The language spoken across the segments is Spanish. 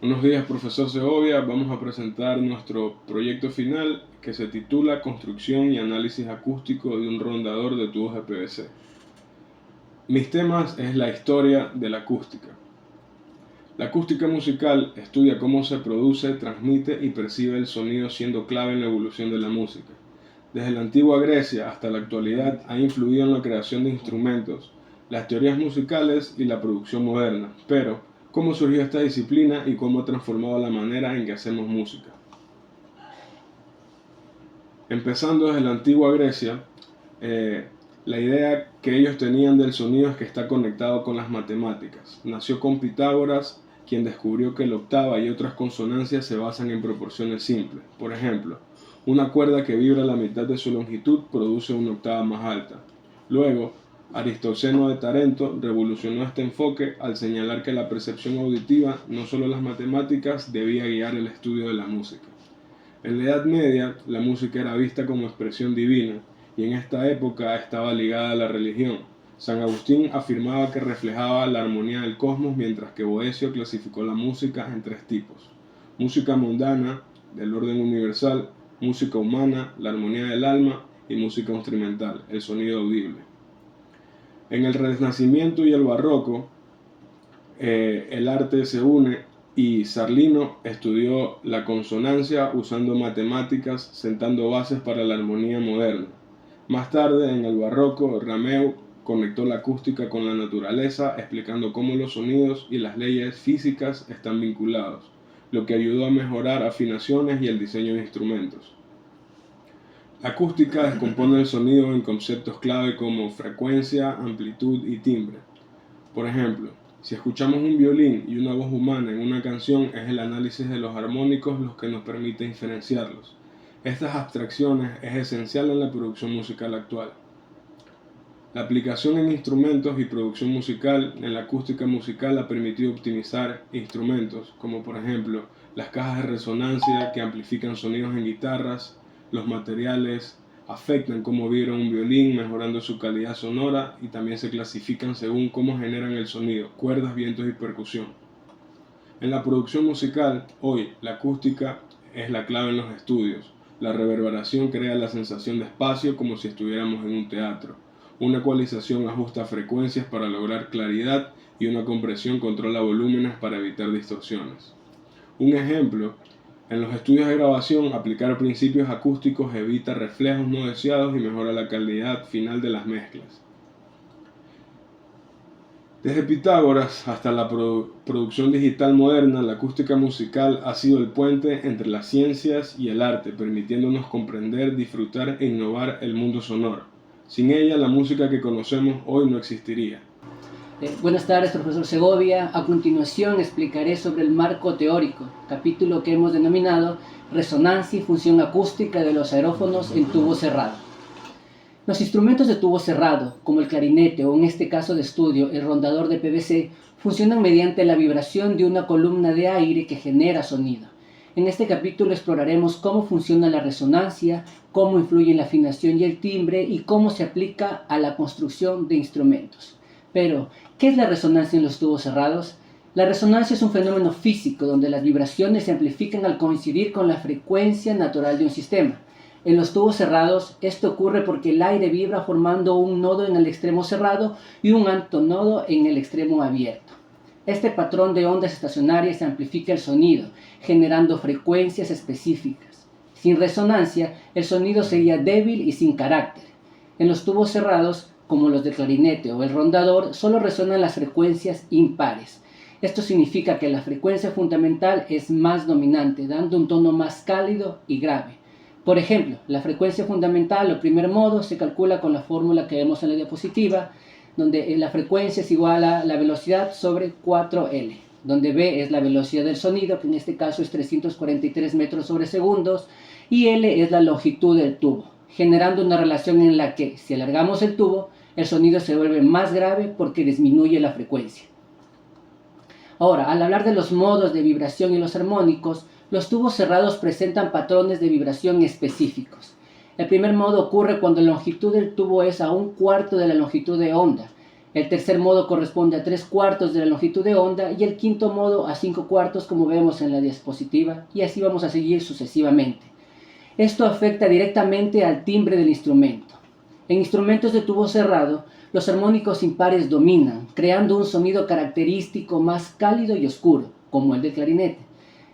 Buenos días, profesor Segovia. Vamos a presentar nuestro proyecto final que se titula Construcción y análisis acústico de un rondador de tubos de PVC. Mis temas es la historia de la acústica. La acústica musical estudia cómo se produce, transmite y percibe el sonido, siendo clave en la evolución de la música. Desde la antigua Grecia hasta la actualidad ha influido en la creación de instrumentos, las teorías musicales y la producción moderna. Pero, ¿cómo surgió esta disciplina y cómo ha transformado la manera en que hacemos música? Empezando desde la antigua Grecia, la idea que ellos tenían del sonido es que está conectado con las matemáticas. Nació con Pitágoras, quien descubrió que la octava y otras consonancias se basan en proporciones simples. Por ejemplo, una cuerda que vibra la mitad de su longitud produce una octava más alta. Luego, Aristoceno de Tarento revolucionó este enfoque al señalar que la percepción auditiva, no solo las matemáticas, debía guiar el estudio de la música. En la Edad Media, la música era vista como expresión divina y en esta época estaba ligada a la religión. San Agustín afirmaba que reflejaba la armonía del cosmos, mientras que Boecio clasificó la música en tres tipos: música mundana, del orden universal; música humana, la armonía del alma; y música instrumental, el sonido audible. En el Renacimiento y el Barroco, el arte se une y Zarlino estudió la consonancia usando matemáticas, sentando bases para la armonía moderna. Más tarde, en el Barroco, Rameau conectó la acústica con la naturaleza, explicando cómo los sonidos y las leyes físicas están vinculados, lo que ayudó a mejorar afinaciones y el diseño de instrumentos. La acústica descompone el sonido en conceptos clave como frecuencia, amplitud y timbre. Por ejemplo, si escuchamos un violín y una voz humana en una canción, es el análisis de los armónicos los que nos permite diferenciarlos. Estas abstracciones es esencial en la producción musical actual. La aplicación en instrumentos y producción musical en la acústica musical ha permitido optimizar instrumentos, como por ejemplo las cajas de resonancia que amplifican sonidos en guitarras. Los materiales afectan cómo vibra un violín, mejorando su calidad sonora, y también se clasifican según cómo generan el sonido: cuerdas, vientos y percusión. En la producción musical, hoy, la acústica es la clave en los estudios. La reverberación crea la sensación de espacio, como si estuviéramos en un teatro. Una ecualización ajusta frecuencias para lograr claridad, y una compresión controla volúmenes para evitar distorsiones. Un ejemplo: en los estudios de grabación, aplicar principios acústicos evita reflejos no deseados y mejora la calidad final de las mezclas. Desde Pitágoras hasta la producción digital moderna, la acústica musical ha sido el puente entre las ciencias y el arte, permitiéndonos comprender, disfrutar e innovar el mundo sonoro. Sin ella, la música que conocemos hoy no existiría. Buenas tardes, profesor Segovia. A continuación explicaré sobre el marco teórico, capítulo que hemos denominado Resonancia y función acústica de los aerófonos en tubo cerrado. Los instrumentos de tubo cerrado, como el clarinete o en este caso de estudio el rondador de PVC, funcionan mediante la vibración de una columna de aire que genera sonido. En este capítulo exploraremos cómo funciona la resonancia, cómo influye en la afinación y el timbre y cómo se aplica a la construcción de instrumentos. Pero, ¿qué es la resonancia en los tubos cerrados? La resonancia es un fenómeno físico donde las vibraciones se amplifican al coincidir con la frecuencia natural de un sistema. En los tubos cerrados, esto ocurre porque el aire vibra formando un nodo en el extremo cerrado y un antonodo en el extremo abierto. Este patrón de ondas estacionarias amplifica el sonido, generando frecuencias específicas. Sin resonancia, el sonido sería débil y sin carácter. En los tubos cerrados, como los de clarinete o el rondador, solo resuenan las frecuencias impares. Esto significa que la frecuencia fundamental es más dominante, dando un tono más cálido y grave. Por ejemplo, la frecuencia fundamental o primer modo se calcula con la fórmula que vemos en la diapositiva, donde la frecuencia es igual a la velocidad sobre 4L, donde V es la velocidad del sonido, que en este caso es 343 metros sobre segundos, y L es la longitud del tubo, generando una relación en la que, si alargamos el tubo, el sonido se vuelve más grave porque disminuye la frecuencia. Ahora, al hablar de los modos de vibración y los armónicos, los tubos cerrados presentan patrones de vibración específicos. El primer modo ocurre cuando la longitud del tubo es a un cuarto de la longitud de onda. El tercer modo corresponde a 3/4 de la longitud de onda y el quinto modo a 5/4, como vemos en la diapositiva, y así vamos a seguir sucesivamente. Esto afecta directamente al timbre del instrumento. En instrumentos de tubo cerrado, los armónicos impares dominan, creando un sonido característico más cálido y oscuro, como el del clarinete.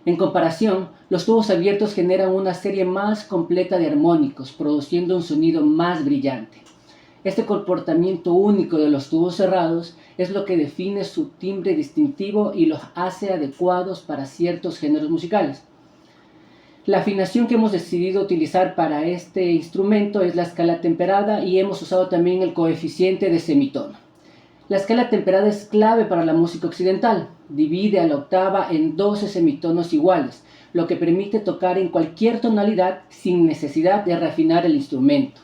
En comparación, los tubos abiertos generan una serie más completa de armónicos, produciendo un sonido más brillante. Este comportamiento único de los tubos cerrados es lo que define su timbre distintivo y los hace adecuados para ciertos géneros musicales. La afinación que hemos decidido utilizar para este instrumento es la escala temperada y hemos usado también el coeficiente de semitono. La escala temperada es clave para la música occidental. Divide a la octava en 12 semitonos iguales, lo que permite tocar en cualquier tonalidad sin necesidad de reafinar el instrumento.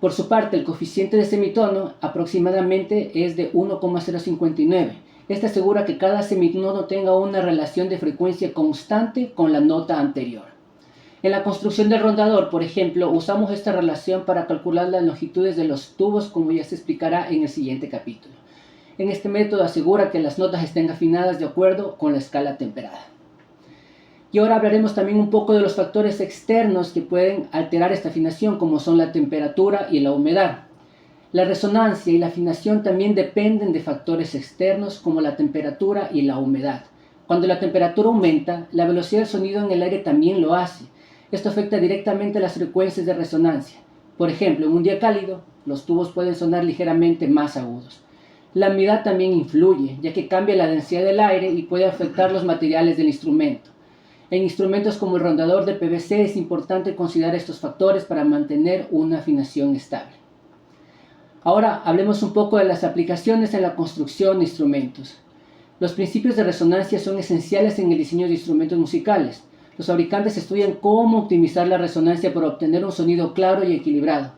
Por su parte, el coeficiente de semitono aproximadamente es de 1,059. Este asegura que cada semitono tenga una relación de frecuencia constante con la nota anterior. En la construcción del rondador, por ejemplo, usamos esta relación para calcular las longitudes de los tubos, como ya se explicará en el siguiente capítulo. En este método asegura que las notas estén afinadas de acuerdo con la escala temperada. Y ahora hablaremos también un poco de los factores externos que pueden alterar esta afinación, como son la temperatura y la humedad. La resonancia y la afinación también dependen de factores externos como la temperatura y la humedad. Cuando la temperatura aumenta, la velocidad del sonido en el aire también lo hace. Esto afecta directamente las frecuencias de resonancia. Por ejemplo, en un día cálido, los tubos pueden sonar ligeramente más agudos. La humedad también influye, ya que cambia la densidad del aire y puede afectar los materiales del instrumento. En instrumentos como el rondador de PVC es importante considerar estos factores para mantener una afinación estable. Ahora hablemos un poco de las aplicaciones en la construcción de instrumentos. Los principios de resonancia son esenciales en el diseño de instrumentos musicales. Los fabricantes estudian cómo optimizar la resonancia para obtener un sonido claro y equilibrado.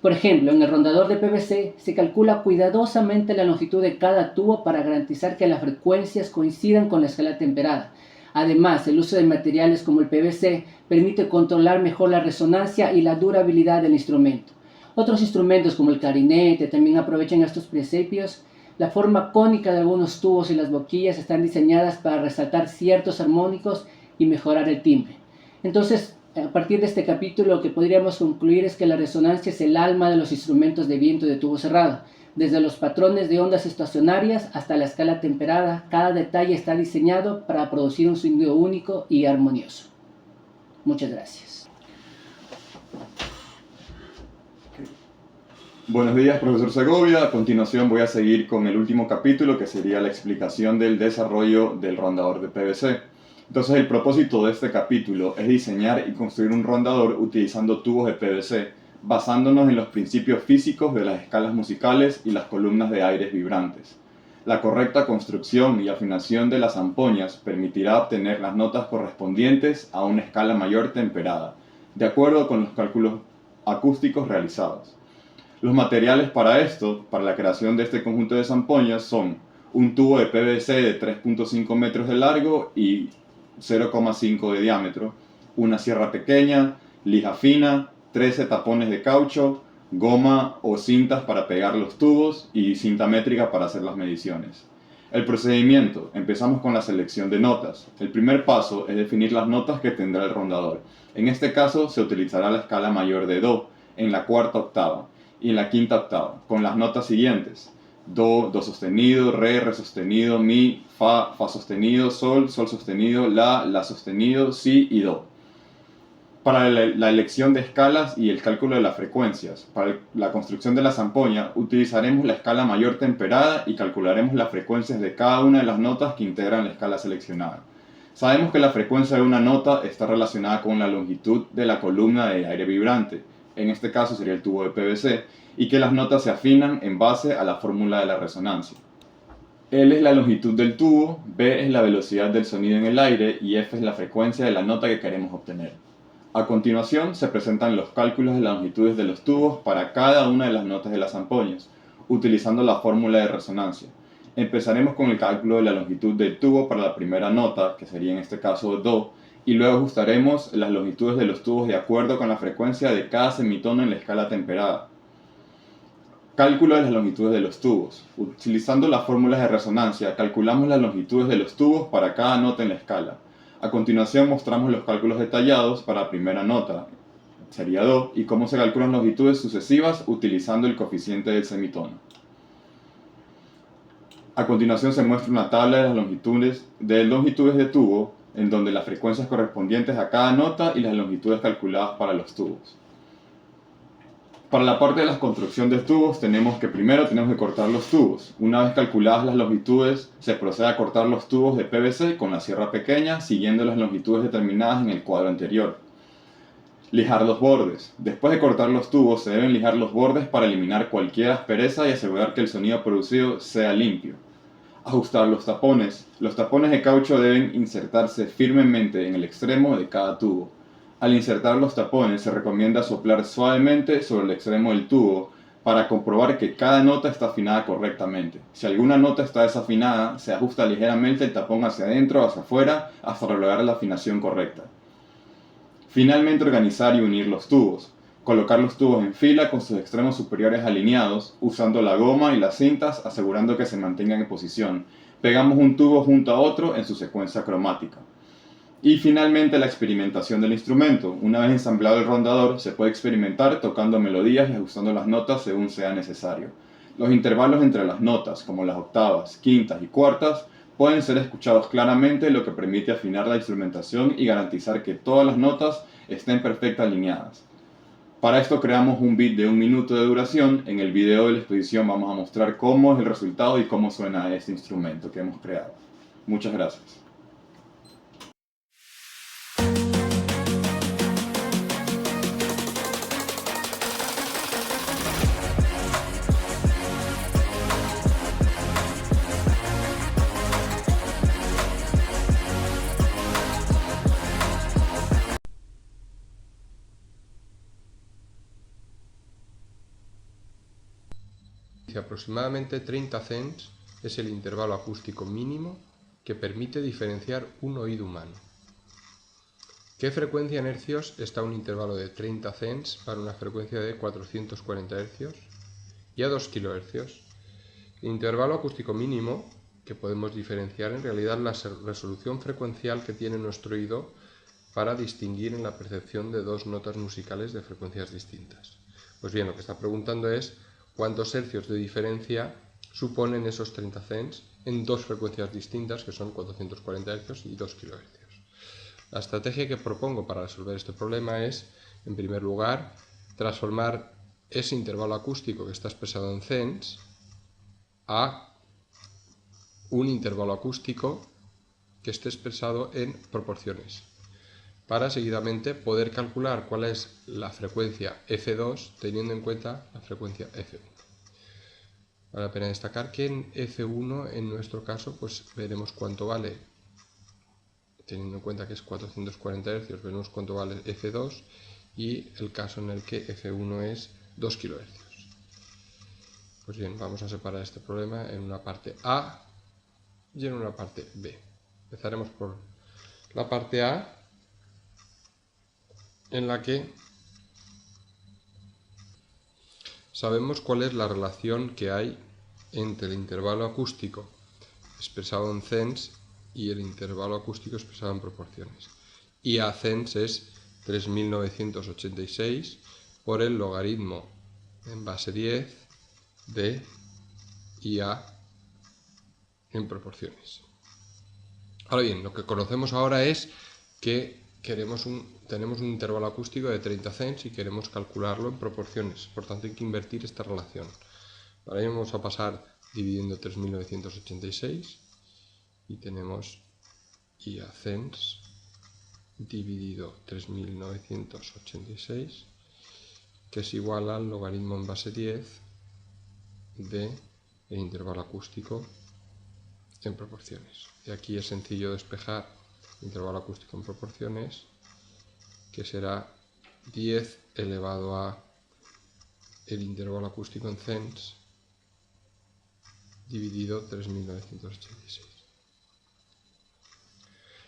Por ejemplo, en el rondador de PVC se calcula cuidadosamente la longitud de cada tubo para garantizar que las frecuencias coincidan con la escala temperada. Además, el uso de materiales como el PVC permite controlar mejor la resonancia y la durabilidad del instrumento. Otros instrumentos como el clarinete también aprovechan estos principios. La forma cónica de algunos tubos y las boquillas están diseñadas para resaltar ciertos armónicos y mejorar el timbre. Entonces, a partir de este capítulo, lo que podríamos concluir es que la resonancia es el alma de los instrumentos de viento de tubo cerrado. Desde los patrones de ondas estacionarias hasta la escala temperada, cada detalle está diseñado para producir un sonido único y armonioso. Muchas gracias. Buenos días, profesor Segovia. A continuación voy a seguir con el último capítulo, que sería la explicación del desarrollo del rondador de PVC. Entonces, el propósito de este capítulo es diseñar y construir un rondador utilizando tubos de PVC, basándonos en los principios físicos de las escalas musicales y las columnas de aires vibrantes. La correcta construcción y afinación de las zampoñas permitirá obtener las notas correspondientes a una escala mayor temperada, de acuerdo con los cálculos acústicos realizados. Los materiales para esto, para la creación de este conjunto de zampoñas, son un tubo de PVC de 3.5 metros de largo y 0,5 de diámetro, una sierra pequeña, lija fina, 13 tapones de caucho, goma o cintas para pegar los tubos y cinta métrica para hacer las mediciones. El procedimiento: empezamos con la selección de notas. El primer paso es definir las notas que tendrá el rondador. En este caso se utilizará la escala mayor de Do en la cuarta octava y en la quinta octava, con las notas siguientes: Do, Do sostenido, Re, Re sostenido, Mi, Fa, Fa sostenido, Sol, Sol sostenido, La sostenido, Si y Do. Para la elección de escalas y el cálculo de las frecuencias, para la construcción de la zampoña, utilizaremos la escala mayor temperada y calcularemos las frecuencias de cada una de las notas que integran la escala seleccionada. Sabemos que la frecuencia de una nota está relacionada con la longitud de la columna de aire vibrante, en este caso sería el tubo de PVC, y que las notas se afinan en base a la fórmula de la resonancia. L es la longitud del tubo, B es la velocidad del sonido en el aire y F es la frecuencia de la nota que queremos obtener. A continuación se presentan los cálculos de las longitudes de los tubos para cada una de las notas de las zampoñas, utilizando la fórmula de resonancia. Empezaremos con el cálculo de la longitud del tubo para la primera nota, que sería en este caso Do, y luego ajustaremos las longitudes de los tubos de acuerdo con la frecuencia de cada semitono en la escala temperada. Cálculo de las longitudes de los tubos. Utilizando las fórmulas de resonancia, calculamos las longitudes de los tubos para cada nota en la escala. A continuación mostramos los cálculos detallados para la primera nota, sería Do, y cómo se calculan longitudes sucesivas utilizando el coeficiente del semitono. A continuación se muestra una tabla de las longitudes de tubo, en donde las frecuencias correspondientes a cada nota y las longitudes calculadas para los tubos. Para la parte de la construcción de tubos primero tenemos que cortar los tubos. Una vez calculadas las longitudes, se procede a cortar los tubos de PVC con la sierra pequeña, siguiendo las longitudes determinadas en el cuadro anterior. Lijar los bordes. Después de cortar los tubos, se deben lijar los bordes para eliminar cualquier aspereza y asegurar que el sonido producido sea limpio. Ajustar los tapones. Los tapones de caucho deben insertarse firmemente en el extremo de cada tubo. Al insertar los tapones se recomienda soplar suavemente sobre el extremo del tubo para comprobar que cada nota está afinada correctamente. Si alguna nota está desafinada, se ajusta ligeramente el tapón hacia adentro o hacia afuera hasta lograr la afinación correcta. Finalmente, organizar y unir los tubos. Colocar los tubos en fila con sus extremos superiores alineados, usando la goma y las cintas, asegurando que se mantengan en posición. Pegamos un tubo junto a otro en su secuencia cromática. Y finalmente la experimentación del instrumento. Una vez ensamblado el rondador, se puede experimentar tocando melodías y ajustando las notas según sea necesario. Los intervalos entre las notas, como las octavas, quintas y cuartas, pueden ser escuchados claramente, lo que permite afinar la instrumentación y garantizar que todas las notas estén perfectamente alineadas. Para esto creamos un beat de 1 minuto de duración. En el video de la exposición vamos a mostrar cómo es el resultado y cómo suena este instrumento que hemos creado. Muchas gracias. Aproximadamente 30 cents es el intervalo acústico mínimo que permite diferenciar un oído humano. ¿Qué frecuencia en hercios está un intervalo de 30 cents para una frecuencia de 440 Hz y a 2 kHz? El intervalo acústico mínimo que podemos diferenciar en realidad es la resolución frecuencial que tiene nuestro oído para distinguir en la percepción de dos notas musicales de frecuencias distintas. Pues bien, lo que está preguntando es cuántos hercios de diferencia suponen esos 30 cents en dos frecuencias distintas que son 440 Hz y 2 kHz. La estrategia que propongo para resolver este problema es, en primer lugar, transformar ese intervalo acústico que está expresado en cents a un intervalo acústico que esté expresado en proporciones, para seguidamente poder calcular cuál es la frecuencia F2 teniendo en cuenta la frecuencia F1. Vale la pena destacar que en F1 en nuestro caso pues veremos cuánto vale, teniendo en cuenta que es 440 Hz, veremos cuánto vale F2 y el caso en el que F1 es 2 kHz. Pues bien, vamos a separar este problema en una parte A y en una parte B. Empezaremos por la parte A, en la que sabemos cuál es la relación que hay entre el intervalo acústico expresado en cents y el intervalo acústico expresado en proporciones. IA cents es 3.986 por el logaritmo en base 10 de IA en proporciones. Ahora bien, lo que conocemos ahora es que tenemos un intervalo acústico de 30 cents y queremos calcularlo en proporciones, por tanto hay que invertir esta relación. Para ello vamos a pasar dividiendo 3.986 y tenemos IA cents dividido 3.986, que es igual al logaritmo en base 10 de el intervalo acústico en proporciones. Y aquí es sencillo despejar intervalo acústico en proporciones, que será 10 elevado a el intervalo acústico en cents dividido 3.986.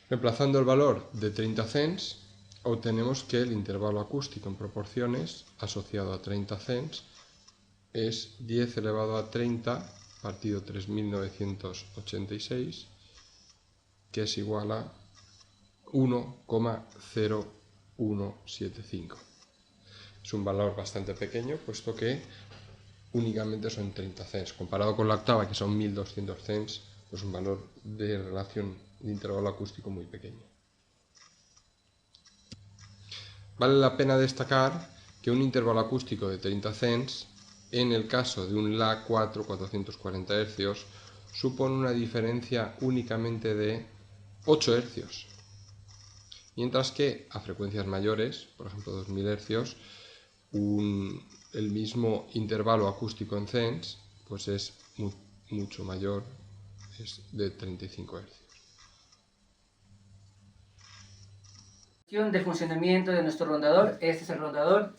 Reemplazando el valor de 30 cents, obtenemos que el intervalo acústico en proporciones asociado a 30 cents es 10 elevado a 30 partido 3.986, que es igual a 1,0175. Es un valor bastante pequeño, puesto que únicamente son 30 cents. Comparado con la octava, que son 1.200 cents, pues un valor de relación de intervalo acústico muy pequeño. Vale la pena destacar que un intervalo acústico de 30 cents, en el caso de un La 4 440 Hz, supone una diferencia únicamente de 8 Hz. Mientras que a frecuencias mayores, por ejemplo 2000 Hz, el mismo intervalo acústico en cents pues es mucho mayor, es de 35 Hz. Del funcionamiento de nuestro rondador. Este es el rondador.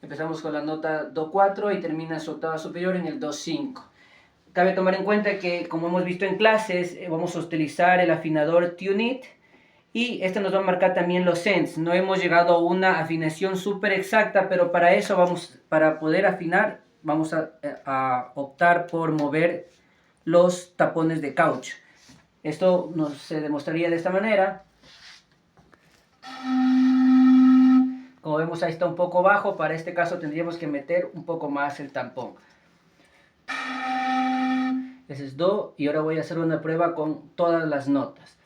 Empezamos con la nota Do4 y termina su octava superior en el Do5. Cabe tomar en cuenta que, como hemos visto en clases, vamos a utilizar el afinador Tunit y este nos va a marcar también los cents. No hemos llegado a una afinación súper exacta, pero para eso para poder afinar vamos a optar por mover los tapones de caucho. Esto se demostraría de esta manera. Como vemos, ahí está un poco bajo. Para este caso tendríamos que meter un poco más el tampón. Ese es Do, y ahora voy a hacer una prueba con todas las notas.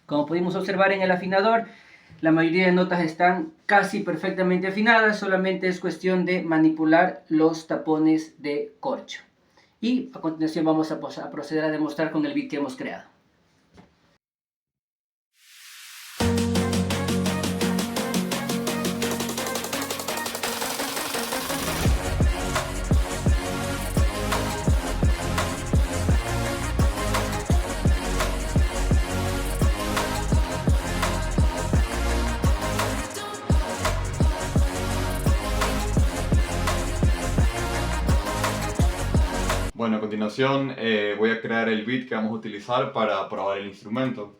Como pudimos observar en el afinador, la mayoría de notas están casi perfectamente afinadas, solamente es cuestión de manipular los tapones de corcho. Y a continuación vamos a proceder a demostrar con el beat que hemos creado. Bueno, a continuación voy a crear el beat que vamos a utilizar para probar el instrumento.